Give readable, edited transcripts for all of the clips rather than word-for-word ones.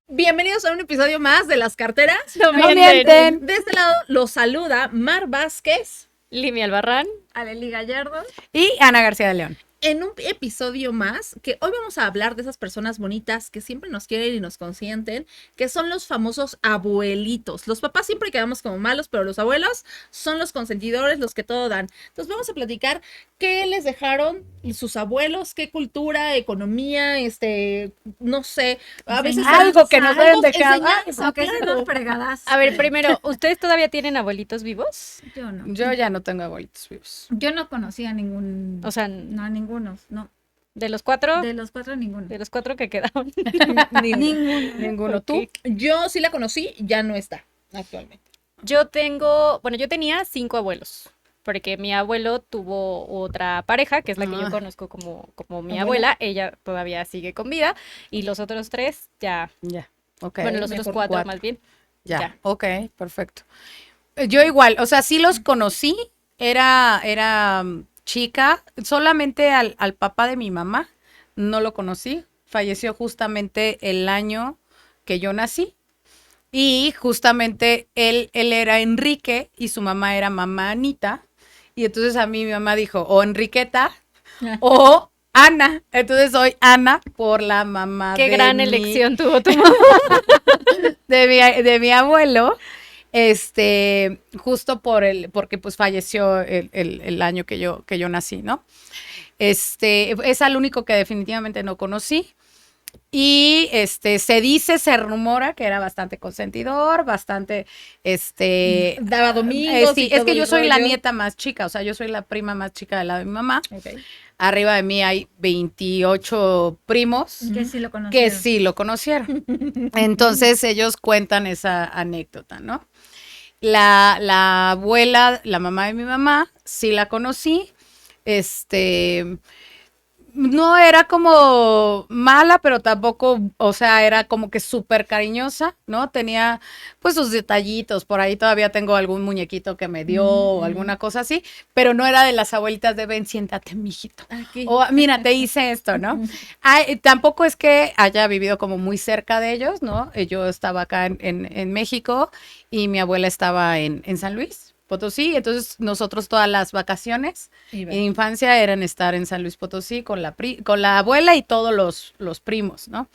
Bienvenidos a un episodio más de Las Carteras No mienten. De este lado los saluda Mar Vázquez, Limi Albarrán, Aleli Gallardo Y Ana García de León. en un episodio más que hoy vamos a hablar de esas personas bonitas que siempre nos quieren y nos consienten, que son los famosos abuelitos. Los papás siempre quedamos como malos, pero los abuelos son los consentidores, los que todo dan. Entonces vamos a platicar qué les dejaron sus abuelos, qué cultura, economía, no sé, a veces algo que nos deben dejar. enseñanza, que claro. son fregadas. A ver, primero, ¿ustedes todavía tienen abuelitos vivos? Yo no. Yo ya no tengo abuelitos vivos. Yo no conocía ningún. O sea, No, ninguno. No. de los cuatro, De los cuatro, ninguno. de los cuatro que quedaron. Ninguno. Ok. ¿Tú? Yo sí la conocí, ya no está actualmente. Yo tenía 5 abuelos, porque mi abuelo tuvo otra pareja, que es la que yo conozco como mi abuela, ella todavía sigue con vida, y los otros 3 ya, Ya. Ok. bueno, los otros mejor 4 más bien. Ya. Ok, perfecto. Yo igual, o sea, sí los conocí. Era chica. Solamente al papá de mi mamá no lo conocí. Falleció justamente el año que yo nací. Y justamente él era Enrique y su mamá era mamá Anita. Y entonces a mí mi mamá dijo, o Enriqueta o Ana. Entonces soy Ana por la mamá Qué de gran mi- elección tuvo tu mamá. de mi abuelo, justo porque pues falleció el año que yo nací, ¿no? Es al único que definitivamente no conocí. Y se rumora que era bastante consentidor, bastante, Daba domingos. sí, y es todo que el yo soy la rollo. nieta más chica, o sea, yo soy la prima más chica del lado de mi mamá. Ok. Arriba de mí hay 28 primos Que sí lo conocía. que sí lo conocieron. Entonces ellos cuentan esa anécdota, ¿no? La abuela, la mamá de mi mamá, sí la conocí. No era como mala, pero tampoco, o sea, era como que súper cariñosa, ¿no? Tenía pues sus detallitos, por ahí todavía tengo algún muñequito que me dio o alguna cosa así, pero no era de las abuelitas de ven, siéntate, mijito. Aquí. O mira, te hice esto, ¿no? Tampoco es que haya vivido como muy cerca de ellos, ¿no? Yo estaba acá en México y mi abuela estaba en San Luis Potosí, entonces nosotros todas las vacaciones en infancia eran estar en San Luis Potosí con la abuela y todos los primos, ¿no?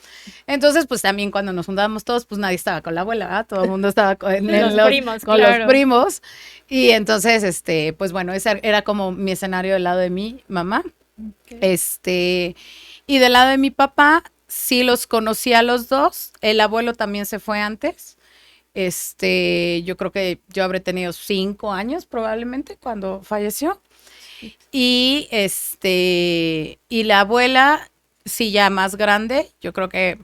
Entonces, pues también cuando nos juntábamos todos, pues nadie estaba con la abuela, ¿verdad? Todo el mundo estaba con primos, con claro. los primos. Y entonces, pues bueno, ese era como mi escenario del lado de mi mamá. Okay. Y del lado de mi papá, sí los conocí a los dos. El abuelo también se fue antes. Yo creo que yo habré tenido 5 años probablemente cuando falleció. Y y la abuela, sí, ya más grande, yo creo que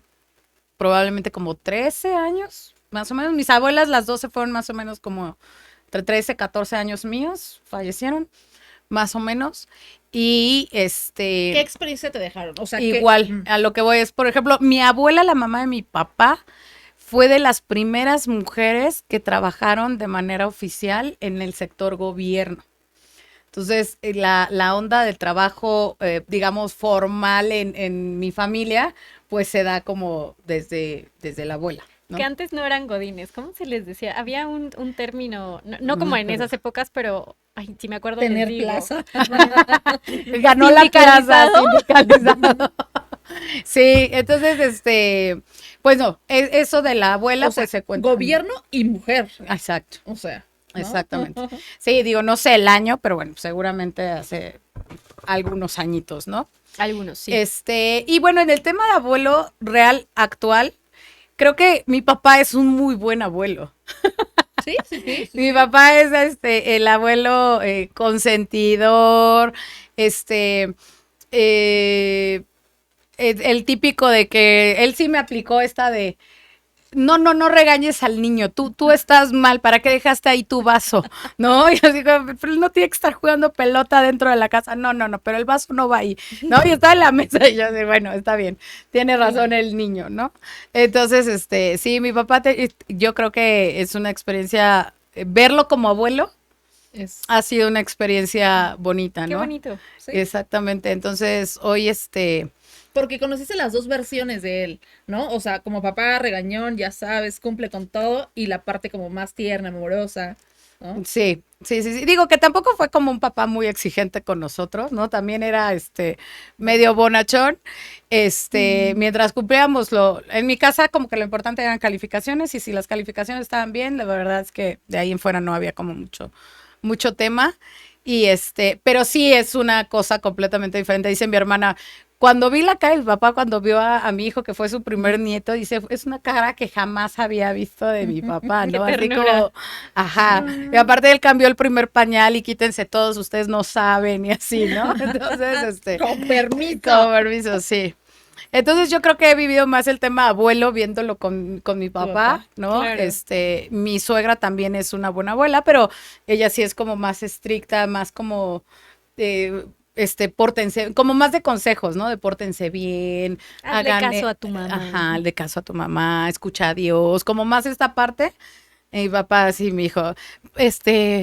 probablemente como 13 años, más o menos. Mis abuelas, las 12 fueron más o menos como entre 13, 14 años míos, fallecieron, más o menos. Y ¿Qué experiencia te dejaron? O sea, igual, a lo que voy es, por ejemplo, mi abuela, la mamá de mi papá, fue de las primeras mujeres que trabajaron de manera oficial en el sector gobierno. Entonces, la onda del trabajo, digamos, formal en mi familia, pues se da como desde la abuela, ¿no? Que antes no eran godines, ¿cómo se les decía? Había un término, no como en esas épocas, pero, ay, si me acuerdo tener les digo. plaza. Ganó la plaza ¿Sindicalizado? sindicalizado. Sí, entonces, pues no, eso de la abuela, O sea, pues se cuenta. gobierno y mujer. Exacto. O sea, ¿no? Exactamente. Sí, digo, no sé el año, pero bueno, seguramente hace algunos añitos, ¿no? Algunos, sí. Y bueno, en el tema de abuelo real actual, creo que mi papá es un muy buen abuelo. Sí. Mi papá es el abuelo consentidor, el típico de que él sí me aplicó esta de no regañes al niño, tú estás mal, ¿para qué dejaste ahí tu vaso? ¿No? Y yo digo, pero él no tiene que estar jugando pelota dentro de la casa, no, pero el vaso no va ahí, ¿no? Y está en la mesa y yo digo, bueno, está bien, tiene razón el niño, ¿no? Entonces, sí, mi papá, yo creo que es una experiencia, verlo como abuelo, ha sido una experiencia bonita, Qué ¿no? bonito. Sí. Exactamente. Entonces, hoy Porque conociste las dos versiones de él, ¿no? O sea, como papá regañón, ya sabes, cumple con todo, y la parte como más tierna, amorosa, ¿no? sí, sí, sí, sí. Digo que tampoco fue como un papá muy exigente con nosotros, ¿no? También era medio bonachón. Mientras cumplíamos en mi casa como que lo importante eran calificaciones, y si las calificaciones estaban bien, la verdad es que de ahí en fuera no había como mucho tema. Y pero sí es una cosa completamente diferente. Dice mi hermana, cuando vi la cara de mi papá, cuando vio a mi hijo, que fue su primer nieto, dice, es una cara que jamás había visto de mi papá, Qué ¿no? Así ternura. como, ajá. Y aparte él cambió el primer pañal y quítense todos, ustedes no saben, y así, ¿no? Entonces, Con permiso. con permiso, sí. Entonces yo creo que he vivido más el tema abuelo viéndolo con mi papá, papá, ¿no? claro. Mi suegra también es una buena abuela, pero ella sí es como más estricta, más como, pórtense, como más de consejos, ¿no? De pórtense bien, Hazle hagan, caso a tu mamá. ajá, hazle caso a tu mamá, escucha a Dios, como más esta parte. Y mi papá así me dijo,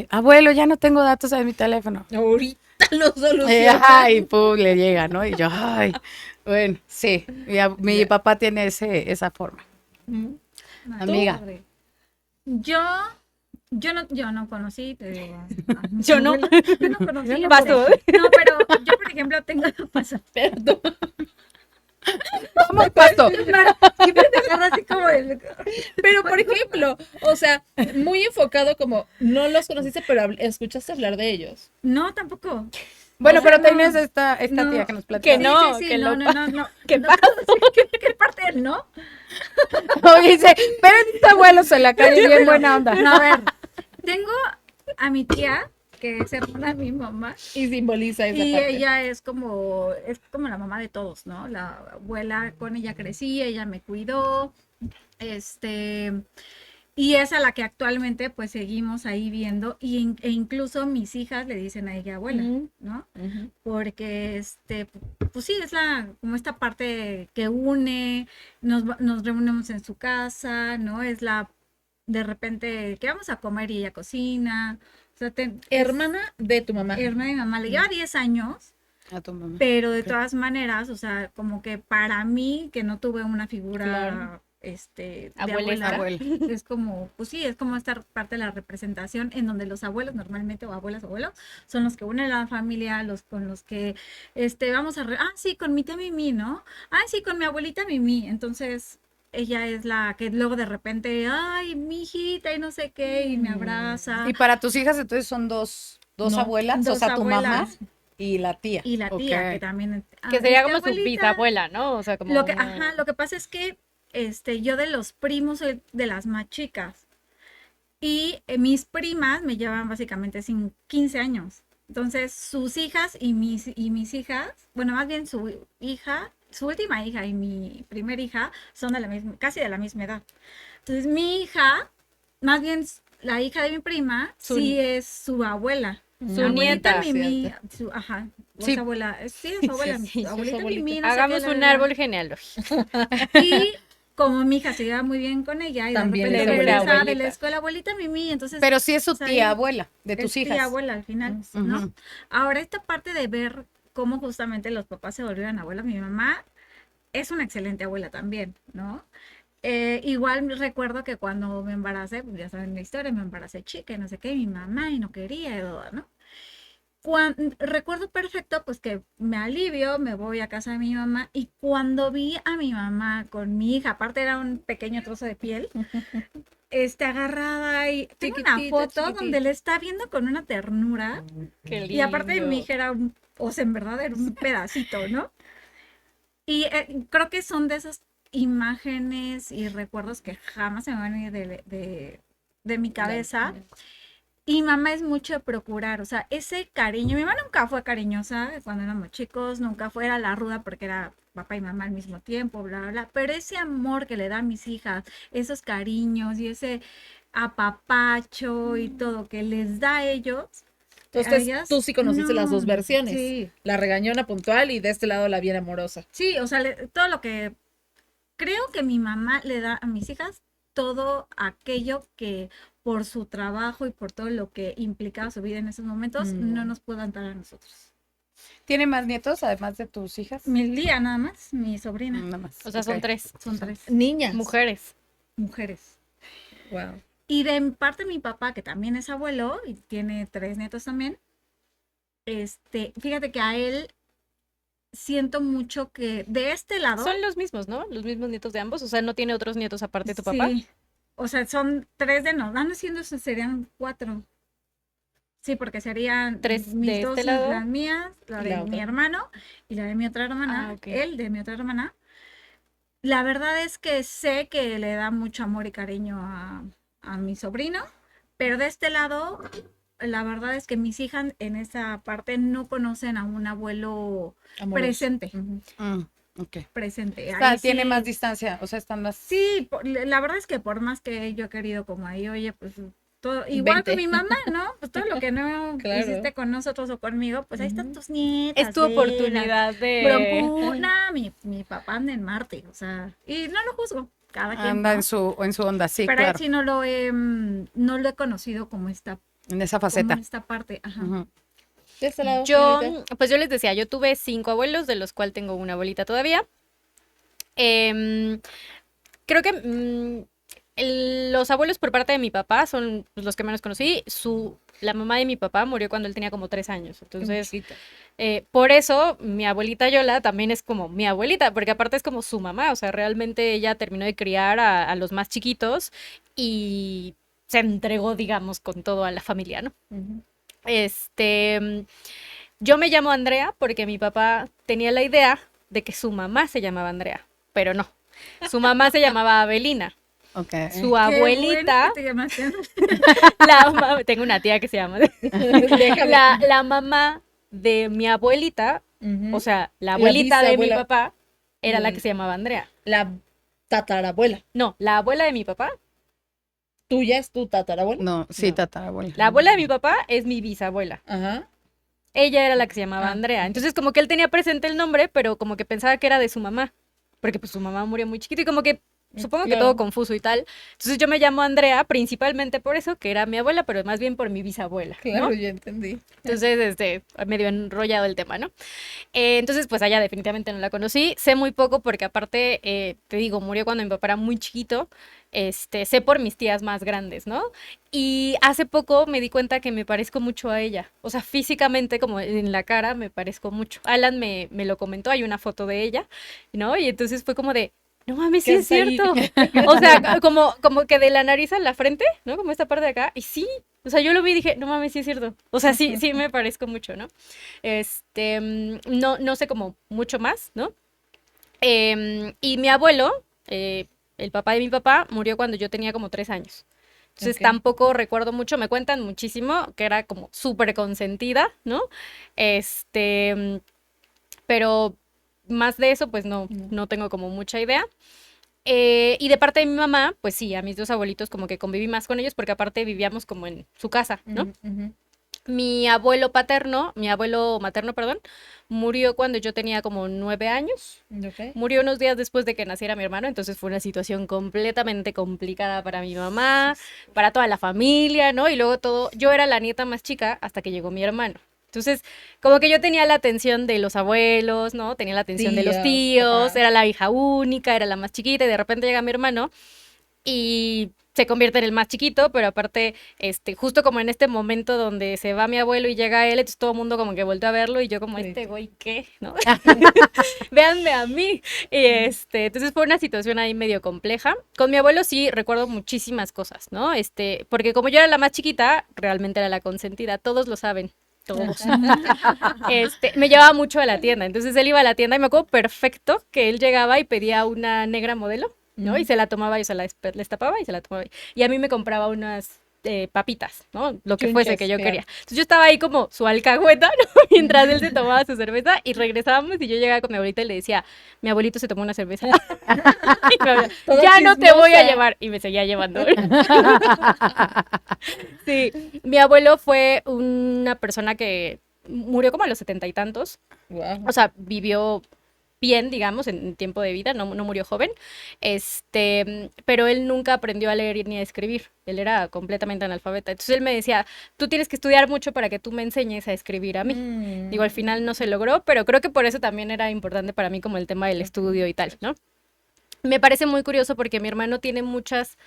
abuelo, ya no tengo datos en mi teléfono. Ahorita lo solucionas. Ajá, y pum, le llega, ¿no? Y yo, ay, bueno, sí, mi papá tiene esa forma. Amiga. Yo, yo no conocí, te digo, a mis Yo no. abuelos. Yo no conocí. Vas tú. No, pero yo, por ejemplo, tengo Perdón. ¿Cómo pasó? siempre te agarra así como el... Pero, por ejemplo, o sea, muy enfocado como, no los conociste, pero escuchaste hablar de ellos. No, tampoco. Bueno, O sea, pero no. tienes esta No. tía que nos platica. Que no, Sí, que no, lo no. ¿Qué No, pasa? ¿Qué parte del no? Oye, dice, pero este abuelo se la cae bien buena onda. No, a ver, tengo a mi tía, que es hermana de mi mamá, Y simboliza esa y parte. ella es como la mamá de todos, ¿no? La abuela, con ella crecí, ella me cuidó, y es a la que actualmente pues seguimos ahí viendo, e incluso mis hijas le dicen a ella abuela, Ujú. ¿no? Ujú. Porque pues sí, es como esta parte que une, nos reunimos en su casa, ¿no? Es de repente que vamos a comer y ella cocina, o sea, Hermana de tu mamá. hermana de mi mamá, le lleva 10 años, A tu mamá. pero de todas maneras, o sea, como que para mí, que no tuve una figura, Claro. de Abuelesca. abuela, Abuela. es como, pues sí, es como esta parte de la representación en donde los abuelos normalmente, o abuelas o abuelos, son los que unen a la familia, con los que, vamos sí, con mi tía Mimi, ¿no? Ah, sí, con mi abuelita Mimi. Entonces, ella es la que luego de repente, ay, mi hijita, y no sé qué, y me abraza. Y para tus hijas entonces son dos No, abuelas, o dos sea, tu mamá abuelas. y la tía. Y la tía, Ok. que también, Que sería como su abuelita. bisabuela, ¿no? O sea, como Lo que pasa es que yo de los primos soy de las más chicas. Y mis primas me llevan básicamente 15 años. Entonces, sus hijas y mis hijas, bueno, más bien su hija, su última hija y mi primera hija son casi de la misma edad. Entonces, mi hija, más bien la hija de mi prima, sí es su abuela. Su Abuelita nieta. Mimi, ajá, Sí. es abuela, sí, es su abuela, Sí, abuelita su Mimi, abuelita. no sé Hagamos qué, la, un la, la. árbol genealógico. Y como mi hija se lleva muy bien con ella y También de es repente abuelita. regresa de la escuela, abuelita Mimi, entonces Pero sí es su pues, tía ahí abuela de tus es hijas. tía abuela al final, ¿no? Ujú. Ahora, esta parte de ver cómo justamente los papás se volvieron abuelas, mi mamá es una excelente abuela también, ¿no? Igual recuerdo que cuando me embaracé, pues ya saben la historia, me embaracé chica y no sé qué, mi mamá y no quería y todo, ¿no? Recuerdo perfecto, pues que me alivio, me voy a casa de mi mamá y cuando vi a mi mamá con mi hija, aparte era un pequeño trozo de piel, agarrada y tengo una Chiquitita, foto chiquitita. donde le está viendo con una ternura Qué lindo. y aparte mi hija era o sea, en verdad era un pedacito, ¿no? Y creo que son de esas imágenes y recuerdos que jamás se me van a ir de mi cabeza. Y mamá es mucho de procurar, o sea, ese cariño. Mi mamá nunca fue cariñosa cuando éramos chicos, nunca era la ruda porque era papá y mamá al mismo tiempo, bla, bla, bla. Pero ese amor que le da a mis hijas, esos cariños y ese apapacho y todo que les da a ellos. Entonces, a ellas, tú sí conociste las dos no, versiones. Sí, La regañona puntual y de este lado la bien amorosa. sí, o sea, todo lo que creo que mi mamá le da a mis hijas, todo aquello que por su trabajo y por todo lo que implicaba su vida en esos momentos, no nos pudo amparar a nosotros. ¿Tiene más nietos además de tus hijas? Mi Lía nada más, mi sobrina. Nada más. O sea, son Ok. 3 Son 3 Niñas. mujeres. mujeres. Wow. Y de parte de mi papá, que también es abuelo y tiene 3 nietos también, fíjate que a él siento mucho que de este lado. Son los mismos, ¿no? Los mismos nietos de ambos. O sea, no tiene otros nietos aparte de tu papá. Sí. O sea, son 3 de no. Van siendo, serían 4. Sí, porque serían 3 mis de 2, este lado. las mías, la Y de la mi otra. hermano y la de mi otra hermana, Ah, ok. él de mi otra hermana. La verdad es que sé que le da mucho amor y cariño a mi sobrino, pero de este lado, la verdad es que mis hijas en esa parte no conocen a un abuelo Amoroso. presente. Ujú. Ok. Presente. O sea, Ahí tiene sí- más distancia, o sea, están más... Sí, la verdad es que por más que yo he querido como ahí, oye, pues todo, igual que Vente. mi mamá, ¿no? Pues todo lo que no Claro. hiciste con nosotros o conmigo, pues ahí están Ujú. tus nietas. Es tu velas. oportunidad Pero de... una, mi papá anda en Marte, o sea, y no lo juzgo, cada quien, Anda ¿no? en su onda, sí, Pero a él claro. sí no lo he conocido como esta En esa faceta. parte, ajá. Ujú. De este lado, Yo, señorita. pues yo les decía, yo tuve 5 abuelos, de los cuales tengo una abuelita todavía. Em, creo que los abuelos por parte de mi papá son pues, los que menos conocí. La mamá de mi papá murió cuando él tenía como 3 años. Entonces, Chiquita. por eso mi abuelita Yola también es como mi abuelita, porque aparte es como su mamá. O sea, realmente ella terminó de criar a los más chiquitos y se entregó, digamos, con todo a la familia, ¿no? Ujú. Yo me llamo Andrea porque mi papá tenía la idea de que su mamá se llamaba Andrea, pero no. Su mamá se llamaba Abelina. Ok. Su Qué abuelita, bueno que te llamaste Ana. tengo una tía que se llama, Déjame. la mamá de mi abuelita, Ujú. o sea, la abuelita de mi bisabuela. papá, era la Mm. que se llamaba Andrea. La tatarabuela. No, la abuela de mi papá, ¿Tuya es tu tatarabuela? No, sí, No. tatarabuela. la abuela de mi papá es mi bisabuela. Ajá. Ella era la que se llamaba Ah, Andrea. ok. Entonces, como que él tenía presente el nombre, pero como que pensaba que era de su mamá. Porque pues su mamá murió muy chiquito y como que supongo que Claro. todo confuso y tal. Entonces yo me llamo Andrea principalmente por eso, que era mi abuela, pero más bien por mi bisabuela, ¿no? Claro, ya entendí. Entonces, medio enrollado el tema, ¿no? Entonces, pues allá definitivamente no la conocí. Sé muy poco porque aparte, te digo, murió cuando mi papá era muy chiquito. Sé por mis tías más grandes, ¿no? Y hace poco me di cuenta que me parezco mucho a ella. O sea, físicamente, como en la cara, me parezco mucho. Alan me lo comentó, hay una foto de ella, ¿no? Y entonces fue como de, no mames, sí ¿Qué es hace ahí? cierto. O sea, como que de la nariz a la frente, ¿no? Como esta parte de acá. Y sí, o sea, yo lo vi y dije, no mames, sí es cierto. O sea, sí me parezco mucho, ¿no? No sé como mucho más, ¿no? Y mi abuelo, el papá de mi papá, murió cuando yo tenía como 3 años. Entonces Ok. tampoco recuerdo mucho, me cuentan muchísimo que era como súper consentida, ¿no? Pero más de eso, pues no tengo como mucha idea. Y de parte de mi mamá, pues sí, a mis 2 abuelitos como que conviví más con ellos porque aparte vivíamos como en su casa, ¿no? Ujú, ujú. Mi abuelo materno, perdón, murió cuando yo tenía como 9 años. Ok. Murió unos días después de que naciera mi hermano, entonces fue una situación completamente complicada para mi mamá, para toda la familia, ¿no? Y luego todo, yo era la nieta más chica hasta que llegó mi hermano. Entonces, como que yo tenía la atención de los abuelos, ¿no? Tenía la atención de los Tías, tíos, papás. era la hija única, era la más chiquita y de repente llega mi hermano y se convierte en el más chiquito, pero aparte, justo como en este momento donde se va mi abuelo y llega él, entonces todo el mundo como que volteó a verlo y yo como, Sí. güey, ¿qué? ¿No? Véanme a mí. Y entonces fue una situación ahí medio compleja. Con mi abuelo sí recuerdo muchísimas cosas, ¿no? Porque como yo era la más chiquita, realmente era la consentida, todos lo saben. Todos. Me llevaba mucho a la tienda, entonces él iba a la tienda y me acuerdo perfecto que él llegaba y pedía una negra modelo, ¿no? Y se la tomaba y se la destapaba y se la tomaba. Y a mí me compraba unas papitas, ¿no? Lo que fuese Chunches, que yo claro. quería. Entonces yo estaba ahí como su alcahueta, ¿no? Mientras él se tomaba su cerveza y regresábamos y yo llegaba con mi abuelita y le decía, mi abuelito se tomó una cerveza. Y me abuela, Toda ya no te voy a chismosa. llevar. Y me seguía llevando. Sí, mi abuelo fue una persona que murió como a los 70 y tantos. Wow. O sea, vivió bien, digamos, en tiempo de vida, no murió joven, pero él nunca aprendió a leer ni a escribir, él era completamente analfabeta, entonces él me decía, tú tienes que estudiar mucho para que tú me enseñes a escribir a mí. Digo, al final no se logró, pero creo que por eso también era importante para mí como el tema del estudio y tal, ¿no? Me parece muy curioso porque mi hermano tiene muchas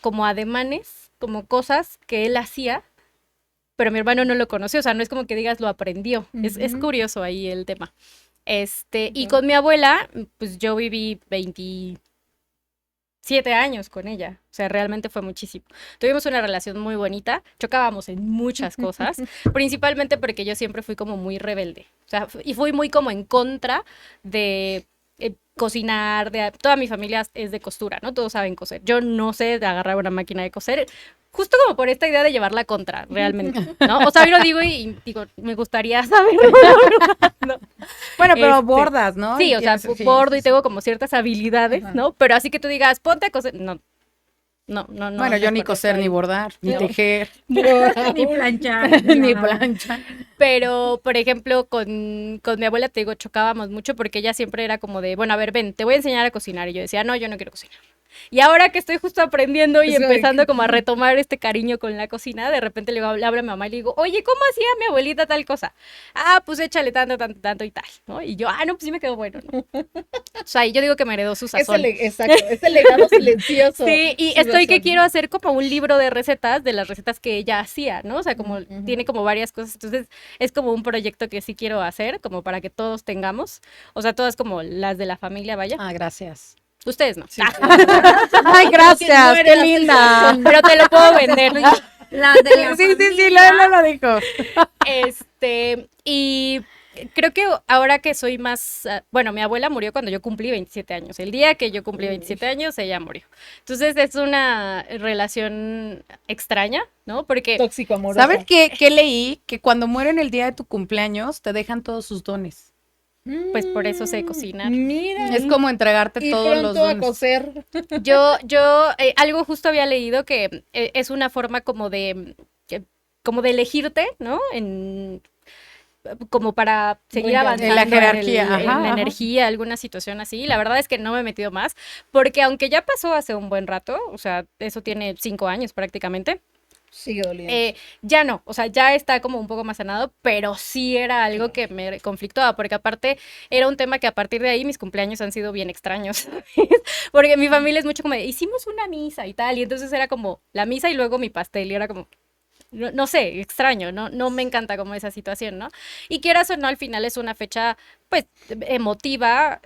como ademanes, como cosas que él hacía, pero mi hermano no lo conoció, o sea, no es como que digas lo aprendió, es curioso ahí el tema. Y con mi abuela, pues yo viví 27 años con ella, o sea, realmente fue muchísimo. Tuvimos una relación muy bonita, chocábamos en muchas cosas, principalmente porque yo siempre fui como muy rebelde, o sea, y fui muy como en contra de cocinar, toda mi familia es de costura, ¿no? Todos saben coser. Yo no sé de agarrar una máquina de coser, justo como por esta idea de llevarla contra, realmente, ¿no? O sea, yo lo digo y digo, me gustaría saberlo. ¿No? Bueno, pero bordas, ¿no? Sí, o sea, bordo y tengo como ciertas habilidades, ¿no? Pero así que tú digas, ponte a coser, no. Bueno, yo ni coser, ni bordar, ni tejer. Ni planchar. Ni planchar. Pero, por ejemplo, con mi abuela, te digo, chocábamos mucho porque ella siempre era como de, bueno, a ver, ven, te voy a enseñar a cocinar. Y yo decía, no, yo no quiero cocinar. Y ahora que estoy justo aprendiendo y empezando como a retomar este cariño con la cocina, de repente le hablo a mi mamá y le digo, oye, ¿cómo hacía mi abuelita tal cosa? Ah, pues échale tanto y tal, ¿no? Y yo, no, pues sí me quedó bueno, ¿no? O sea, yo digo que me heredó su sazón. Exacto, es el legado silencioso. Sí, y estoy que quiero hacer como un libro de recetas, de las recetas que ella hacía, ¿no? O sea, como tiene como varias cosas, entonces es como un proyecto que sí quiero hacer, como para que todos tengamos, o sea, todas como las de la familia, vaya. Ah, gracias. Ustedes no. Sí. Ay, gracias, qué linda. Pero te lo puedo vender. La de la Sí, familia. lo dijo. Y creo que ahora que soy más, bueno, mi abuela murió cuando yo cumplí 27 años. El día que yo cumplí 27 años, ella murió. Entonces es una relación extraña, ¿no? Porque Tóxico amoroso. ¿Sabes qué leí? Que cuando mueren el día de tu cumpleaños, te dejan todos sus dones. pues por eso sé cocinar. Mira. Es como entregarte Y todos los pronto a dones. coser. Yo algo justo había leído que es una forma como de elegirte, ¿no? Como para seguir avanzando en la jerarquía, en la energía, alguna situación así. La verdad es que no me he metido más, porque aunque ya pasó hace un buen rato, o sea, eso tiene 5 años prácticamente, Sigue doliendo. ya no, o sea, ya está como un poco más sanado, pero sí era algo que me conflictuaba, porque aparte era un tema que a partir de ahí mis cumpleaños han sido bien extraños, porque mi familia es mucho como de, hicimos una misa y tal, y entonces era como la misa y luego mi pastel, y era como, no sé, extraño, no me encanta como esa situación, ¿no? Y quieras o no, al final es una fecha, pues, emotiva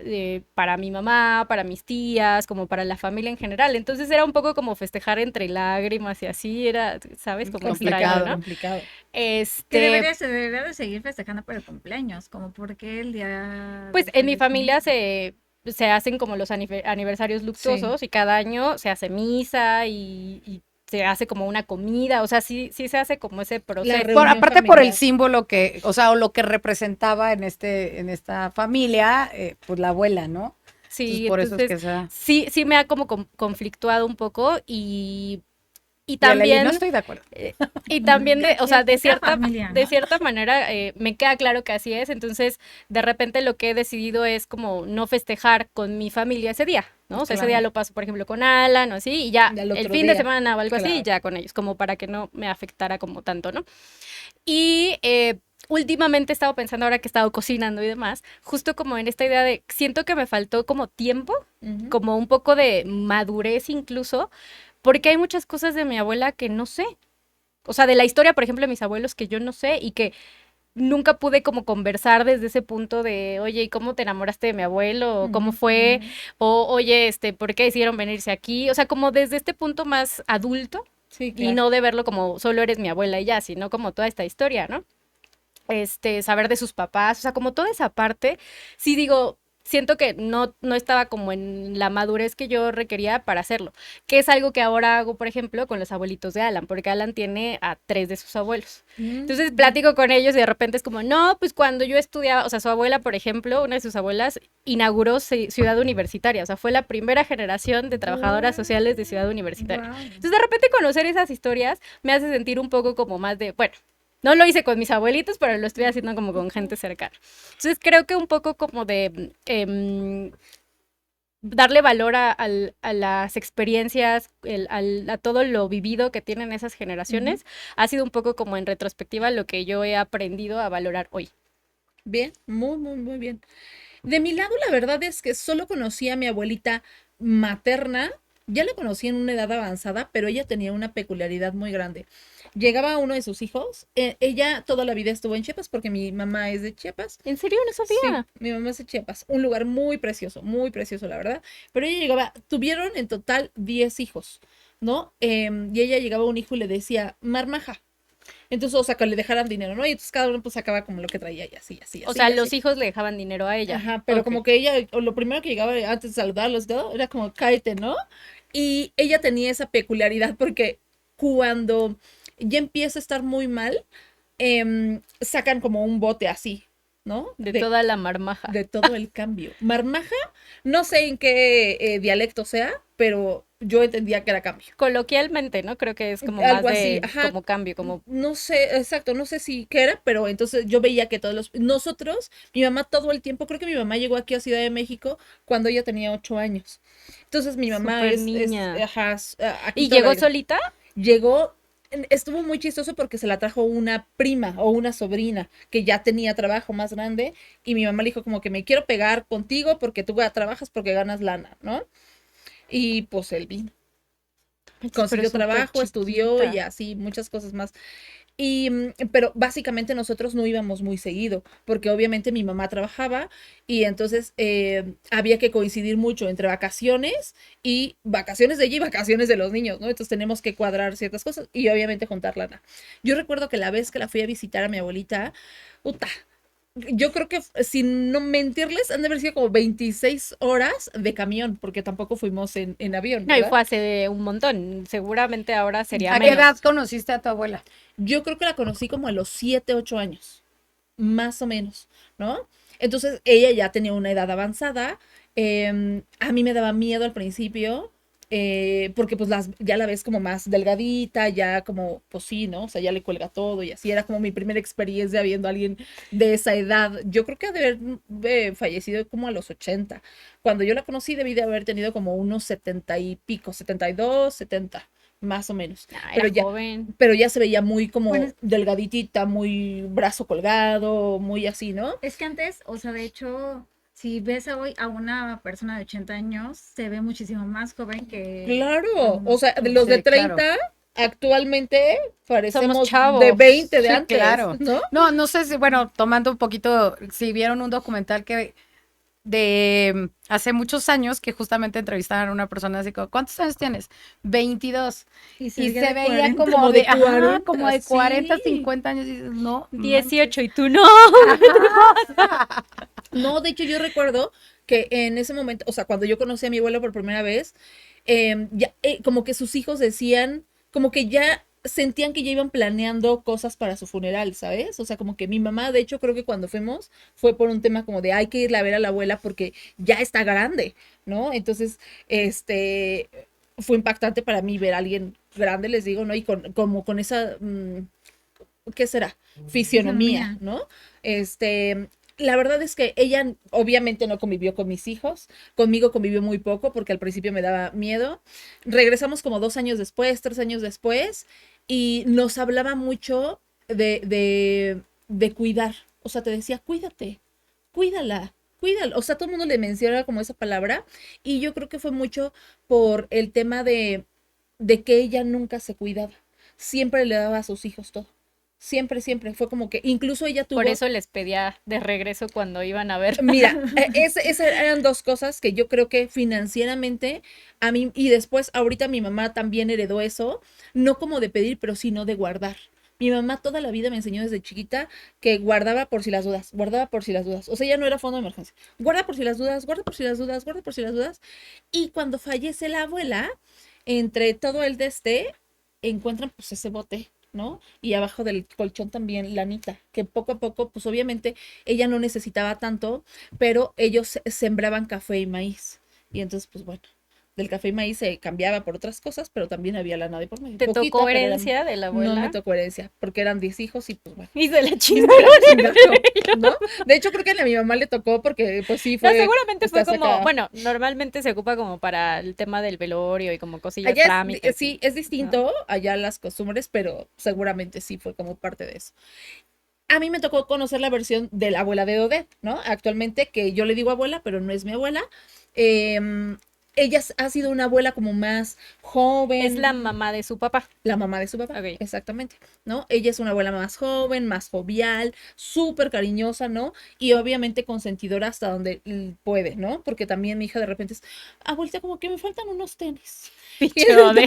para mi mamá, para mis tías, como para la familia en general. Entonces era un poco como festejar entre lágrimas y así, era, ¿sabes? Como extraño, ¿no? Complicado. Que se debería de seguir festejando por el cumpleaños, como porque el día... Pues en mi familia se hacen como los aniversarios luctuosos y cada año se hace misa y se hace como una comida, o sea, sí se hace como ese proceso. Aparte por el símbolo que, o sea, o lo que representaba en esta familia, pues la abuela, ¿no? Sí, entonces, por entonces, eso es que sea. sí me ha como conflictuado un poco y Y también no estoy de acuerdo. y también o sea, de cierta familia, ¿no? de cierta manera me queda claro que así es, entonces de repente lo que he decidido es como no festejar con mi familia ese día, ¿no? O sea, ese día lo paso, por ejemplo, con Alan o así, y ya el fin de semana o algo así, y ya con ellos, como para que no me afectara como tanto, ¿no? Y últimamente he estado pensando, ahora que he estado cocinando y demás, justo como en esta idea de, siento que me faltó como tiempo, como un poco de madurez incluso, porque hay muchas cosas de mi abuela que no sé. O sea, de la historia, por ejemplo, de mis abuelos que yo no sé y que nunca pude como conversar desde ese punto de, oye, ¿y cómo te enamoraste de mi abuelo? ¿Cómo fue? O, oye, ¿por qué decidieron venirse aquí? O sea, como desde este punto más adulto. Sí, claro. Y no de verlo como solo eres mi abuela y ya, sino como toda esta historia, ¿no? Saber de sus papás, o sea, como toda esa parte, sí digo, siento que no estaba como en la madurez que yo requería para hacerlo, que es algo que ahora hago, por ejemplo, con los abuelitos de Alan, porque Alan tiene a 3 de sus abuelos. Entonces platico con ellos y de repente es como, no, pues cuando yo estudiaba, o sea, su abuela, por ejemplo, una de sus abuelas inauguró Ciudad Universitaria, o sea, fue la primera generación de trabajadoras sociales de Ciudad Universitaria. Entonces de repente conocer esas historias me hace sentir un poco como más de, bueno, No lo hice con mis abuelitos, pero lo estoy haciendo como con gente cercana. Entonces creo que un poco como de darle valor a las experiencias, a todo lo vivido que tienen esas generaciones, ha sido un poco como en retrospectiva lo que yo he aprendido a valorar hoy. Bien, muy, muy, muy bien. De mi lado, la verdad es que solo conocí a mi abuelita materna. Ya la conocí en una edad avanzada, pero ella tenía una peculiaridad muy grande. Llegaba uno de sus hijos, ella toda la vida estuvo en Chiapas porque mi mamá es de Chiapas. ¿En serio? No Sí, sabía. mi mamá es de Chiapas, un lugar muy precioso, la verdad. Pero ella llegaba, tuvieron en total 10 hijos, ¿no? Y ella llegaba a un hijo y le decía, marmaja. Entonces, o sea, que le dejaran dinero, ¿no? Y entonces cada uno pues sacaba como lo que traía y así, así, O así, sea, así. los hijos le dejaban dinero a ella. Ajá, pero Ok. como que ella, o lo primero que llegaba antes de saludarlos, ¿no? Era como, cállate, ¿no? Y ella tenía esa peculiaridad porque cuando ya empieza a estar muy mal, sacan como un bote así, ¿no? De toda la marmaja. De todo el cambio. Marmaja, no sé en qué dialecto sea, pero yo entendía que era cambio. Coloquialmente, ¿no? Creo que es como más Algo así, de, ajá. como cambio, como No sé, exacto, no sé si qué era, pero entonces yo veía que nosotros, mi mamá todo el tiempo, creo que mi mamá llegó aquí a Ciudad de México cuando ella tenía 8 años. Entonces mi mamá súper niña. ajá, aquí ¿Y toda la llegó vida. solita? Llegó, estuvo muy chistoso porque se la trajo una prima o una sobrina que ya tenía trabajo más grande y mi mamá le dijo como que me quiero pegar contigo porque tú trabajas porque ganas lana, ¿no? Y pues él vino. Pero Consiguió súper trabajo, estudió y chiquita. así, muchas cosas más. Pero básicamente nosotros no íbamos muy seguido, porque obviamente mi mamá trabajaba y entonces había que coincidir mucho entre vacaciones y vacaciones de ella y vacaciones de los niños, ¿no? Entonces tenemos que cuadrar ciertas cosas y obviamente juntar lana. Yo recuerdo que la vez que la fui a visitar a mi abuelita, puta, yo creo que sin no mentirles, han de haber sido como 26 horas de camión, porque tampoco fuimos en avión, No, y ¿verdad? fue hace un montón. Seguramente ahora sería ¿A qué edad menos. conociste a tu abuela? Yo creo que la conocí como a los 7 8 años. Más o menos, ¿no? Entonces ella ya tenía una edad avanzada. A mí me daba miedo al principio, porque pues ya la ves como más delgadita, ya como, pues sí, ¿no? O sea, ya le cuelga todo y así. Era como mi primera experiencia viendo a alguien de esa edad. Yo creo que ha de haber fallecido como a los 80. Cuando yo la conocí debí de haber tenido como unos 70 y pico, 72 70 más o menos. Ah, Pero era ya, joven. pero ya se veía muy como Bueno, delgaditita, muy brazo colgado, muy así, ¿no? es que antes, o sea, de hecho, si ves hoy a una persona de 80 años, se ve muchísimo más joven que Claro, o cuando sea, de los de Sí, claro. 30 actualmente Somos parecemos de chavos. 20 de Sí, antes, claro. ¿no? No, no sé si, bueno, tomando un poquito, si vieron un documental que de hace muchos años que justamente entrevistaban a una persona así como, ¿cuántos años tienes? 22. y se Y veía se de veía 40. como Como de, de ajá, como 40, de 40, sí. 50 años. Y dices, no, manches. 18 y tú no. Ajá. No, de hecho yo recuerdo que en ese momento, o sea, cuando yo conocí a mi abuelo por primera vez, ya, como que sus hijos decían, como que ya sentían que ya iban planeando cosas para su funeral, ¿sabes? O sea, como que mi mamá, de hecho, creo que cuando fuimos fue por un tema como de hay que irle a ver a la abuela porque ya está grande, ¿no? Entonces, este, fue impactante para mí ver a alguien grande, les digo, ¿no? Y como con esa, ¿qué será? Fisionomía, Fisonomía. ¿no? La verdad es que ella obviamente no convivió con mis hijos, conmigo convivió muy poco porque al principio me daba miedo. Regresamos como 2 años después, 3 años después, y nos hablaba mucho de cuidar. O sea, te decía, cuídate, cuídala, cuídala. O sea, todo el mundo le menciona como esa palabra, y yo creo que fue mucho por el tema de que ella nunca se cuidaba. Siempre le daba a sus hijos todo. Siempre, siempre. Fue como que incluso ella Por tuvo. eso les pedía de regreso cuando iban a ver. Mira, esas eran dos cosas que yo creo que financieramente a mí, y después ahorita mi mamá también heredó eso, no como de pedir, pero sino de guardar. Mi mamá toda la vida me enseñó desde chiquita que guardaba por si las dudas, guardaba por si las dudas. O sea, ya no era fondo de emergencia. Guarda por si las dudas, guarda por si las dudas, guarda por si las dudas. Y cuando fallece la abuela, entre todo el de encuentran pues ese bote, ¿no? Y abajo del colchón también lanita, que poco a poco, pues obviamente ella no necesitaba tanto, pero ellos sembraban café y maíz. Y entonces, pues bueno, del café y maíz se cambiaba por otras cosas, pero también había lana de por medio. ¿Te Poquita, tocó pero era- herencia de la No me abuela? tocó herencia, porque eran 10 hijos y pues bueno. Y se la Me chingaron. la chingaron, ¿no? De hecho, creo que a mi mamá le tocó porque, pues sí, No, fue. seguramente fue estás como, acá. bueno, normalmente se ocupa como para el tema del velorio y como cosillas, Allá trámites. sí, es distinto allá las costumbres, pero seguramente sí fue como parte de eso. A mí me tocó conocer la versión de la abuela de Odette, ¿no? Actualmente, que yo le digo abuela, pero no es mi abuela. Em, Ella ha sido una abuela como más joven. Es la mamá de su papá. La mamá de su papá, Ok. exactamente, ¿no? Ella es una abuela más joven, más jovial, súper cariñosa, ¿no? Y obviamente consentidora hasta donde puede, ¿no? Porque también mi hija de repente es, abuelita, como que me faltan unos tenis. Y Pichode.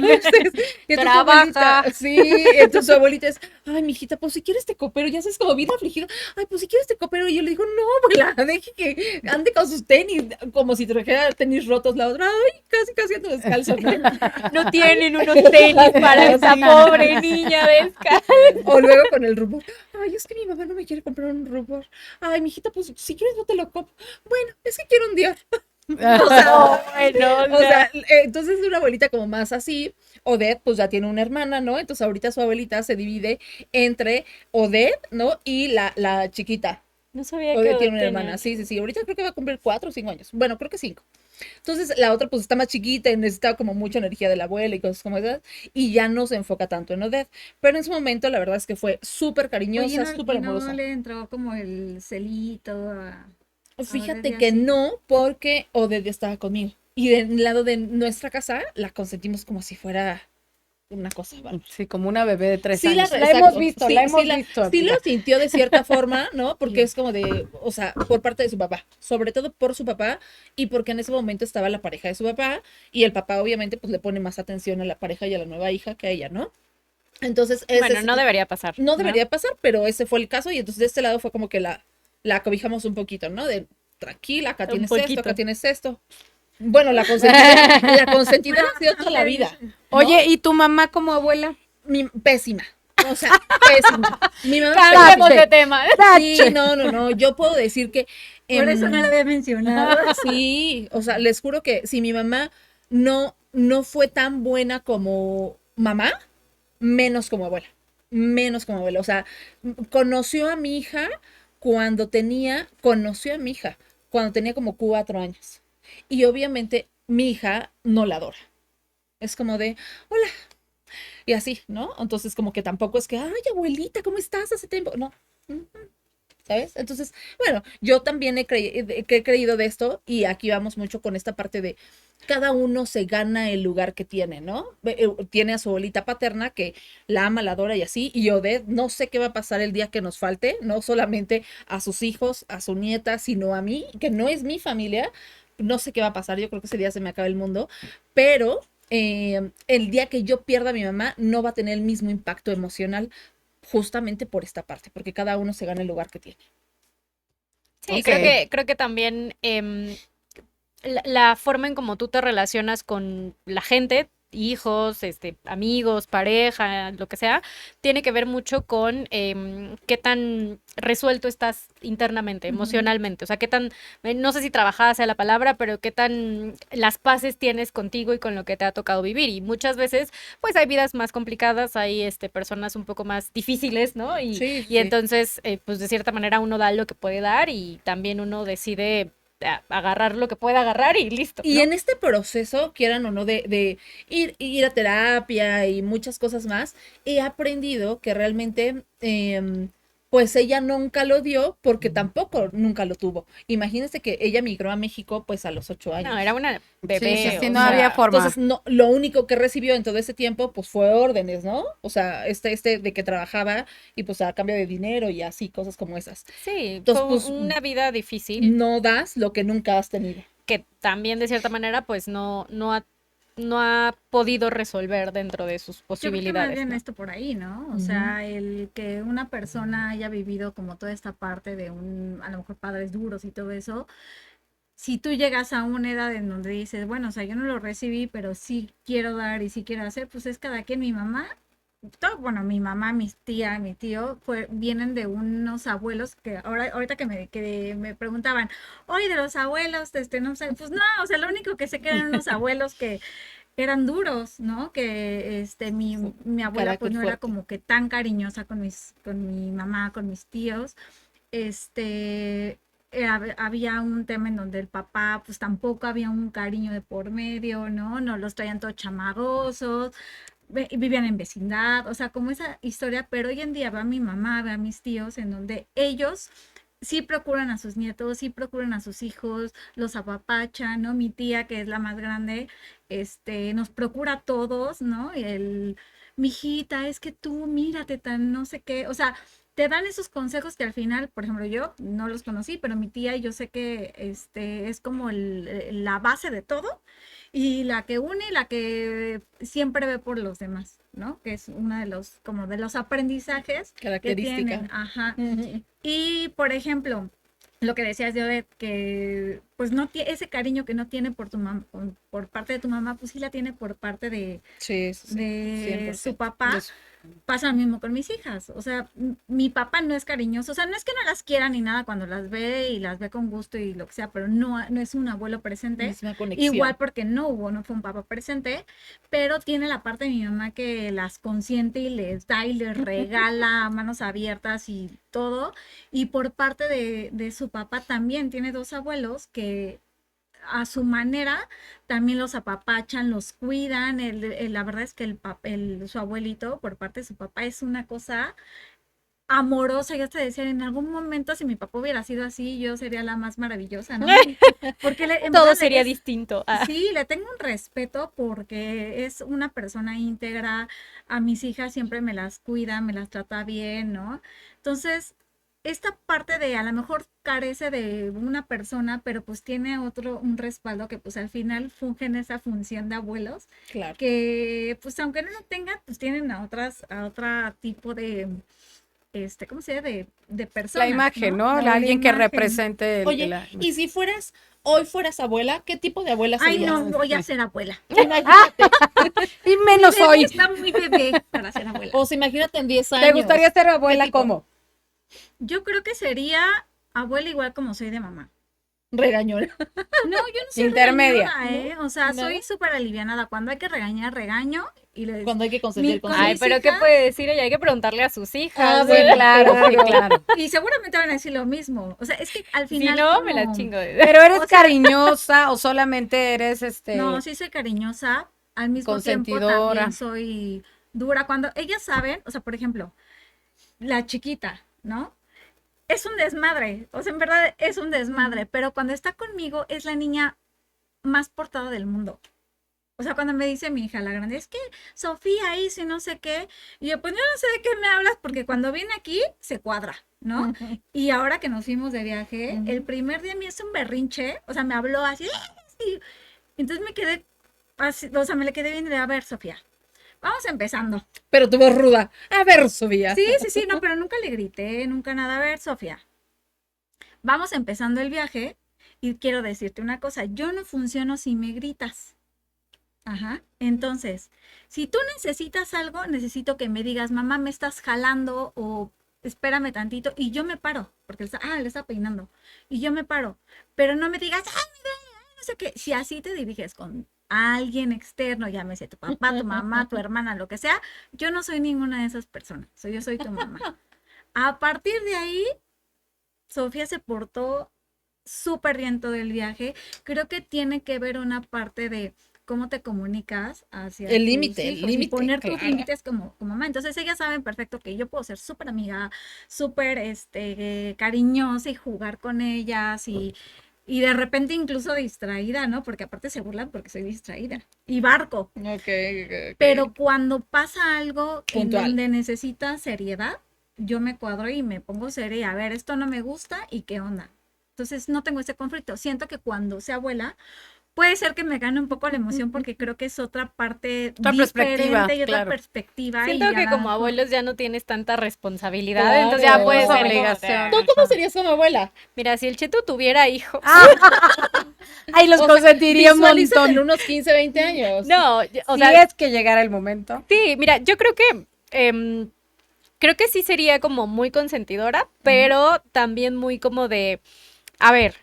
y entonces su abuelita, Trabaja. sí, entonces su abuelita es, ay, mijita, pues si quieres te coopero, ya sabes, como bien afligido, ay, pues si quieres te coopero, y yo le digo, no, abuela, deje que ande con sus tenis, como si trajera tenis rotos, la otra, ay, casi ando descalzo, ¿no? No tienen unos tenis para esa Sí. pobre niña descalza. O luego con el rubor. Ay, es que mi mamá no me quiere comprar un rubor. Ay, mijita, pues si quieres no te lo compro. Bueno, es que quiero un Dior. O sea, No, bueno, o sea, entonces una abuelita como más así. Odette, pues ya tiene una hermana, ¿no? Entonces ahorita su abuelita se divide entre Odette, ¿no? Y la chiquita. no sabía que Odette tiene una tenía. hermana. Sí, sí, sí. Ahorita creo que va a cumplir 4 o 5 años. Bueno, creo que 5. Entonces la otra pues está más chiquita y necesita como mucha energía de la abuela y cosas como esas, y ya no se enfoca tanto en Odette. Pero en su momento la verdad es que fue súper Oye, cariñosa, súper y no amorosa. le entró como el celito a Fíjate Odette y que así. no, porque Odette ya estaba conmigo. Y del lado de nuestra casa la consentimos como si fuera una cosa, ¿vale? Sí, como una bebé de 3 Sí, años. La exacto. hemos visto, Sí, la hemos sí, visto, sí lo amiga. sintió de cierta forma, ¿no? Porque es como de, o sea, por parte de su papá, sobre todo por su papá, y porque en ese momento estaba la pareja de su papá, y el papá obviamente pues le pone más atención a la pareja y a la nueva hija que a ella, ¿no? Entonces, Bueno, no debería pasar. no debería pasar, pero ese fue el caso, y entonces de este lado fue como que la cobijamos un poquito, ¿no? De tranquila, acá Un tienes esto, poquito. acá tienes esto. Bueno, la consentidera ha sido toda la vida. ¿no? Oye, ¿y tu mamá como abuela? Pésima. O sea, pésima. Mi mamá Cambiemos pésima. de tema. Sí, no. Yo puedo decir que. Por eso no lo había mencionado. Sí, o sea, les juro que si mi mamá no fue tan buena como mamá, menos como abuela. Menos como abuela. O sea, conoció a mi hija cuando tenía como 4 años. Y obviamente mi hija no la adora. Es como de, hola, y así, ¿no? Entonces como que tampoco es que, ay, abuelita, ¿cómo estás hace tiempo? No. ¿Sabes? Entonces, bueno, yo también he creído de esto, y aquí vamos mucho con esta parte de cada uno se gana el lugar que tiene, ¿no? Tiene a su abuelita paterna que la ama, la adora y así, y Odette, no sé qué va a pasar el día que nos falte, no solamente a sus hijos, a su nieta, sino a mí, que no es mi familia, no sé qué va a pasar, yo creo que ese día se me acaba el mundo, pero el día que yo pierda a mi mamá no va a tener el mismo impacto emocional justamente por esta parte, porque cada uno se gana el lugar que tiene. Sí, Ok. creo que también la forma en cómo tú te relacionas con la gente, hijos, amigos, pareja, lo que sea, tiene que ver mucho con qué tan resuelto estás internamente, emocionalmente. O sea, qué tan, no sé si trabajada sea la palabra, pero qué tan las paces tienes contigo y con lo que te ha tocado vivir. Y muchas veces, pues hay vidas más complicadas, hay personas un poco más difíciles, ¿no? Y entonces, pues de cierta manera uno da lo que puede dar y también uno decide agarrar lo que pueda agarrar y listo. Y ¿no? en este proceso, quieran o no, de ir a terapia y muchas cosas más, he aprendido que realmente, pues ella nunca lo dio porque tampoco nunca lo tuvo. Imagínense que ella migró a México pues a los 8 años. No, era una bebé. Sí, o no sea, había forma. Entonces, no, lo único que recibió en todo ese tiempo, pues fue órdenes, ¿no? O sea, de que trabajaba y pues a cambio de dinero y así, cosas como esas. Sí, Entonces, fue pues una vida difícil no das lo que nunca has tenido. que también de cierta manera pues no ha podido resolver dentro de sus Yo creo que más posibilidades. bien ¿no? esto por ahí, ¿no? O Ujú. sea, el que una persona haya vivido como toda esta parte de a lo mejor padres duros y todo eso, si tú llegas a una edad en donde dices, bueno, o sea, yo no lo recibí, pero sí quiero dar y sí quiero hacer, pues es cada quien. Mi mamá bueno, mi mamá, mis tía, mi tío, vienen de unos abuelos que ahorita que me preguntaban, oye, de los abuelos, no sé, pues no, o sea, lo único que sé que eran unos abuelos que eran duros, ¿no? Que mi abuela pues Carácter no era fuerte. como que tan cariñosa con mi mamá, con mis tíos. Había un tema en donde el papá pues tampoco había un cariño de por medio, ¿no? Nos los traían todos chamagosos, vivían en vecindad, o sea, como esa historia, pero hoy en día va mi mamá, va a mis tíos, en donde ellos sí procuran a sus nietos, sí procuran a sus hijos, los apapachan, ¿no? Mi tía, que es la más grande, nos procura a todos, ¿no? Mijita, es que tú mírate tan no sé qué, o sea, te dan esos consejos que al final, por ejemplo, yo no los conocí, pero mi tía, yo sé que es como la base de todo y la que une, la que siempre ve por los demás, ¿no? Que es uno de los, como de los aprendizajes que Característica. tienen. Ajá. Ujú. Y, por ejemplo, lo que decías de Odette, que pues no tiene ese cariño que no tiene por tu mamá, por parte de tu mamá, pues sí la tiene por parte Sí, sí, sí. de 100%. su papá. Pasa lo mismo con mis hijas. O sea, mi papá no es cariñoso. O sea, no es que no las quiera ni nada cuando las ve y las ve con gusto y lo que sea, pero no es un abuelo presente. Misma conexión. Igual porque no fue un papá presente, pero tiene la parte de mi mamá que las consiente y les da y les regala a manos abiertas y todo. Y por parte de su papá también tiene dos abuelos que a su manera también los apapachan, los cuidan. La verdad es que su abuelito, por parte de su papá, es una cosa amorosa. Yo te decía, en algún momento, si mi papá hubiera sido así, yo sería la más maravillosa, ¿no? Porque en Todo verdad sería distinto. Ah. Sí, le tengo un respeto porque es una persona íntegra. A mis hijas siempre me las cuida, me las trata bien, ¿no? Entonces, esta parte de a lo mejor carece de una persona, pero pues tiene un respaldo que pues al final fungen esa función de abuelos, Claro. que pues aunque no lo tengan, pues tienen a otro tipo de, ¿cómo se llama? De personas, La imagen, ¿no? La Alguien que imagen. represente Oye, y si hoy fueras abuela, ¿qué tipo de abuela Ay, serías? no, voy a ser abuela. Imagínate. Y menos Mi bebé hoy. está muy bebé para ser abuela. O sea, imagínate en 10 años. ¿Te gustaría ser abuela tipo? cómo? Yo creo que sería abuela igual como soy de mamá. Regañona. No, yo no soy Intermedia. regañona, O sea, ¿Nada? soy súper alivianada. Cuando hay que regañar, regaño. Y Cuando hay que consentir, Con Ay, mis pero ¿qué hijas- puede decir ella? Hay que preguntarle a sus hijas. Ah, Sí, claro, sí, claro. Y seguramente van a decir lo mismo. O sea, es que al Si final. no, me la como- chingo. Pero eres O sea- cariñosa o solamente eres No, sí soy cariñosa. Al mismo tiempo consentidora. también soy dura. Cuando ellas saben, o sea, por ejemplo, la chiquita, ¿no? Es un desmadre, o sea, en verdad es un desmadre, pero cuando está conmigo es la niña más portada del mundo. O sea, cuando me dice mi hija, la grande, es que Sofía hizo y no sé qué, y yo, pues yo no sé de qué me hablas, porque cuando viene aquí se cuadra, ¿no? Y ahora que nos fuimos de viaje, el primer día me hizo un berrinche, o sea, me habló así, y entonces me quedé así, o sea, me le quedé viendo, a ver, Sofía, vamos empezando. Pero tu voz ruda. A ver, Sofía. Sí, no, pero nunca le grité, nunca nada. A ver, Sofía, vamos empezando el viaje y quiero decirte una cosa, yo no funciono si me gritas. Ajá. Entonces, si tú necesitas algo, necesito que me digas, mamá, me estás jalando o espérame tantito y yo me paro, porque le está peinando y yo me paro, pero no me digas, ay, me duele, ay, no sé qué. Si así te diriges con alguien externo, llámese tu papá, tu mamá, tu hermana, lo que sea, yo no soy ninguna de esas personas, yo soy tu mamá. A partir de ahí, Sofía se portó súper bien todo el viaje. Creo que tiene que ver una parte de cómo te comunicas hacia El tus límite, hijos y poner tus límites como mamá. Entonces ellas saben perfecto que yo puedo ser súper amiga, súper cariñosa y jugar con ellas y de repente incluso distraída, ¿no? Porque aparte se burlan porque soy distraída. Y barco. Ok. Pero cuando pasa algo en Puntual. donde necesita seriedad, yo me cuadro y me pongo seria. A ver, esto no me gusta y qué onda. Entonces no tengo ese conflicto. Siento que cuando sea abuela, puede ser que me gane un poco la emoción porque creo que es otra parte Otra perspectiva, diferente y otra claro. perspectiva. Siento y que ya- como abuelos ya no tienes tanta responsabilidad, Claro. entonces ya puedes Esa ser como de, obligación. ¿Tú cómo serías como abuela? Mira, si el Cheto tuviera hijos. Ay, los O sea, consentiría un visualízate montón. en unos 15, 20 años. No, o Si sea, es que llegara el momento. sí, mira, yo creo que creo que sí sería como muy consentidora, pero también muy como de, a ver,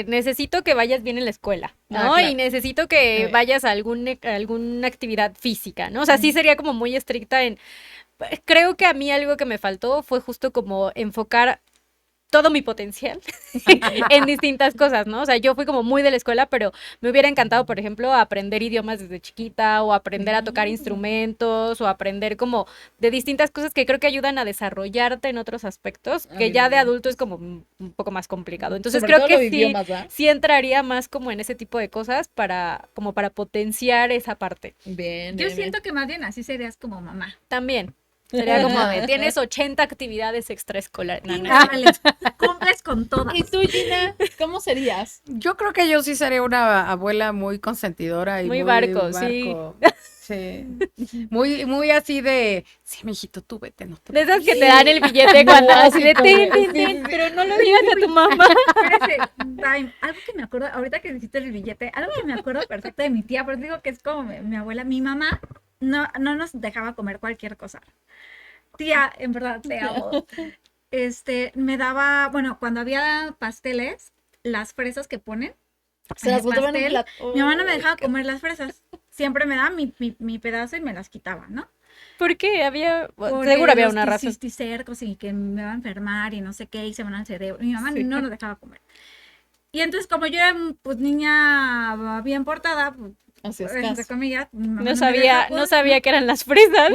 necesito que vayas bien en la escuela, ¿no? claro. Y necesito que vayas a alguna actividad física, ¿no? O sea, sí sería como muy estricta en... Creo que a mí algo que me faltó fue justo como enfocar todo mi potencial en distintas cosas, ¿no? O sea, yo fui como muy de la escuela, pero me hubiera encantado, por ejemplo, aprender idiomas desde chiquita o aprender a tocar instrumentos o aprender como de distintas cosas que creo que ayudan a desarrollarte en otros aspectos, que ya de adulto es como un poco más complicado. Entonces Sobre creo todo que los sí, idiomas, ¿verdad? sí entraría más como en ese tipo de cosas como para potenciar esa parte. Bien, Yo bien, siento que más bien así serías como mamá. También. Sería como de, tienes 80 actividades extraescolares. No, no. Iguales, cumples con todas. ¿Y tú, Gina, cómo serías? Yo creo que yo sí sería una abuela muy consentidora y Muy muy barco, sí. Sí. Muy así de, sí, mijito, tú vete, no te De esas que te preocupes". dan el billete cuando así de Básico, ten, güey. ten, Sí, ten, sí, pero no lo digas a tu mamá. Espérese, Daim, algo que me acuerdo, ahorita que dijiste el billete, algo que me acuerdo perfecto de mi tía, pero digo que es como mi abuela, mi mamá no nos dejaba comer cualquier cosa. Tía, en verdad te amo. Me daba, bueno, cuando había pasteles, las fresas que ponen Se en las el botaban en un pastel, plato. mi mamá no me dejaba Ay, qué- comer las fresas. Siempre me daba mi pedazo y me las quitaba, ¿no? ¿Por qué? Porque Seguro había los una razón. cisticercos y que me va a enfermar y no sé qué, y se van al cerebro. Mi mamá Sí. no nos dejaba comer. Y entonces, como yo era, pues, niña bien portada, pues, Hacías entre caso. comillas, mi mamá No me sabía, dejaba, no sabía que eran las fresas.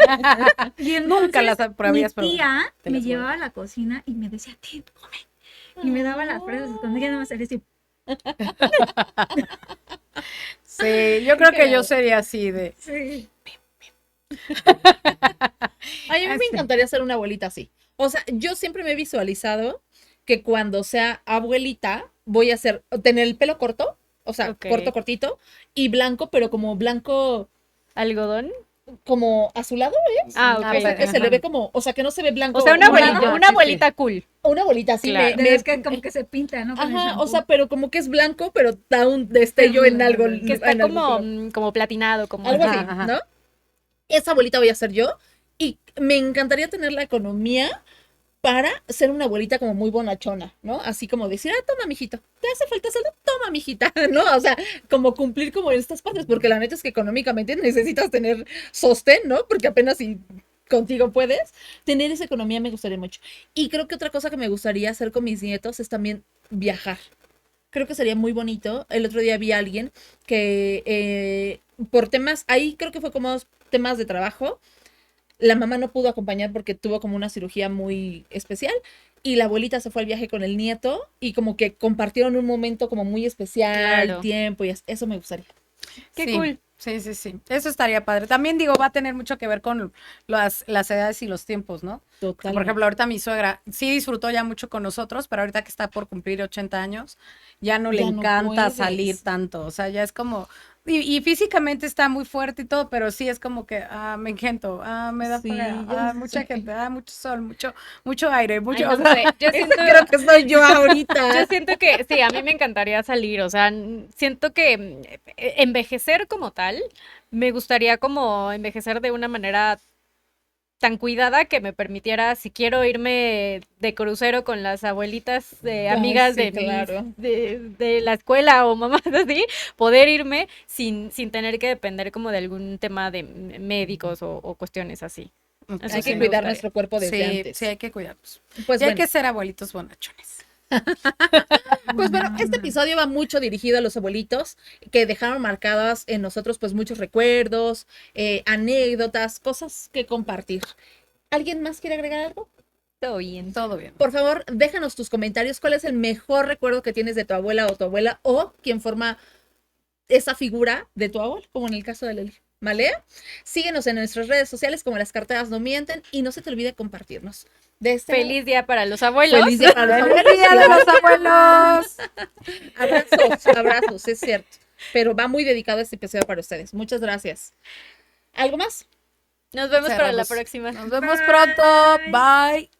Y Nunca entonces las habías mi tía te me las voy a llevaba a la cocina y me decía, ten, come. Y me daba las fresas cuando ella no me salía así. Sí, yo creo que yo cagado. sería así de, Sí. Ay, a mí me encantaría ser una abuelita así. O sea, yo siempre me he visualizado que cuando sea abuelita voy a tener el pelo corto, o sea, Ok. cortito, y blanco, pero como blanco, ¿Algodón? como azulado, Ah, Ah, o sea, ok. que se le ajá. ve como, o sea, que no se ve blanco. O sea, una morado, abuelita, Ajá, una sí, sí. abuelita cool. una abuelita así Claro. De las que como que se pinta, ¿no? Con el Ajá, o shampoo. sea, pero como que es blanco, pero da un destello en algo, Que está en algún como, color. como platinado, como Algo así. así, Ajá. ¿no? Esa abuelita voy a ser yo y me encantaría tener la economía para ser una abuelita como muy bonachona, ¿no? Así como decir, ah, toma, mijito, te hace falta salud, toma, mijita, ¿no? O sea, como cumplir como en estas partes, porque la neta es que económicamente necesitas tener sostén, ¿no? Porque apenas si contigo puedes, tener esa economía me gustaría mucho. Y creo que otra cosa que me gustaría hacer con mis nietos es también viajar. Creo que sería muy bonito. El otro día vi a alguien que por temas, ahí creo que fue como temas de trabajo, la mamá no pudo acompañar porque tuvo como una cirugía muy especial y la abuelita se fue al viaje con el nieto y como que compartieron un momento como muy especial, Claro. tiempo y eso me gustaría. Qué Sí, cool. Sí, sí, sí. Eso estaría padre. También digo, va a tener mucho que ver con las edades y los tiempos, ¿no? Porque, por ejemplo, ahorita mi suegra sí disfrutó ya mucho con nosotros, pero ahorita que está por cumplir 80 años, ya no le Ya no encanta puedes. salir tanto. O sea, ya es como, y físicamente está muy fuerte y todo, pero sí es como que, me engento, me da Sí, para, ya mucha sé. gente, mucho sol, mucho aire, mucho, Ay, o no sea, sé, yo siento, Creo que soy yo ahorita. yo siento que sí, a mí me encantaría salir, o sea, siento que envejecer como tal, me gustaría como envejecer de una manera tan cuidada que me permitiera, si quiero irme de crucero con las abuelitas amigas sí, de, claro. de la escuela o mamás así, poder irme sin tener que depender como de algún tema de médicos o cuestiones así. Eso Hay sí que me cuidar gustaría. nuestro cuerpo desde sí, antes. sí hay que cuidarnos. Pues Y hay bueno. que ser abuelitos bonachones. Pues bueno, este episodio va mucho dirigido a los abuelitos que dejaron marcadas en nosotros pues muchos recuerdos, anécdotas, cosas que compartir. ¿Alguien más quiere agregar algo? Todo bien. Todo bien. Por favor, déjanos tus comentarios. ¿Cuál es el mejor recuerdo que tienes de tu abuela o tu abuela o quien forma esa figura de tu abuelo, como en el caso de Leli? ¿Vale? Síguenos en nuestras redes sociales como Las Carteras No Mienten y no se te olvide compartirnos. De este Feliz día para los abuelos. Feliz día para los ¡Feliz abuelos. día de los abuelos! Abrazos, es cierto. Pero va muy dedicado este episodio para ustedes. Muchas gracias. ¿Algo más? Nos vemos para la Cerramos. próxima. Nos vemos pronto. Bye.